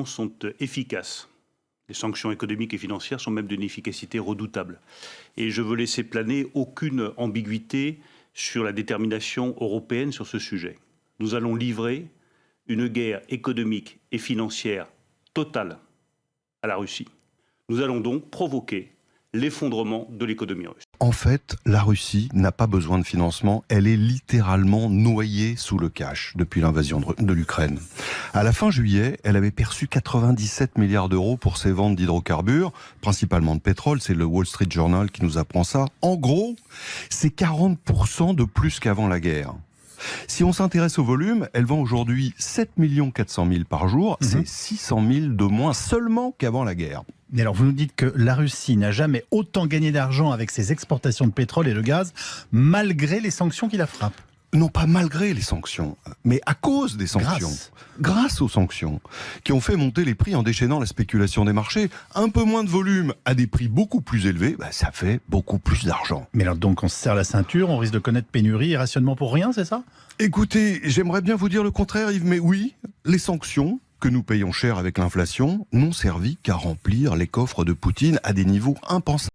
sont efficaces. Les sanctions économiques et financières sont même d'une efficacité redoutable. Et je veux laisser planer aucune ambiguïté sur la détermination européenne sur ce sujet. Nous allons livrer une guerre économique et financière totale à la Russie. Nous allons donc provoquer l'effondrement de l'économie russe. En fait, la Russie n'a pas besoin de financement. Elle est littéralement noyée sous le cash depuis l'invasion de l'Ukraine. À la fin juillet, elle avait perçu 97 milliards d'euros pour ses ventes d'hydrocarbures, principalement de pétrole. C'est le Wall Street Journal qui nous apprend ça. En gros, c'est 40% de plus qu'avant la guerre. Si on s'intéresse au volume, elle vend aujourd'hui 7 400 000 par jour. C'est 600 000 de moins seulement qu'avant la guerre. Mais alors, vous nous dites que la Russie n'a jamais autant gagné d'argent avec ses exportations de pétrole et de gaz, malgré les sanctions qui la frappent. Non pas malgré les sanctions, mais à cause des sanctions. Grâce aux sanctions, qui ont fait monter les prix en déchaînant la spéculation des marchés. Un peu moins de volume à des prix beaucoup plus élevés, ça fait beaucoup plus d'argent. Mais alors donc on se serre la ceinture, on risque de connaître pénurie et rationnement pour rien, c'est ça? Écoutez, j'aimerais bien vous dire le contraire Yves, mais oui, les sanctions que nous payons cher avec l'inflation n'ont servi qu'à remplir les coffres de Poutine à des niveaux impensables.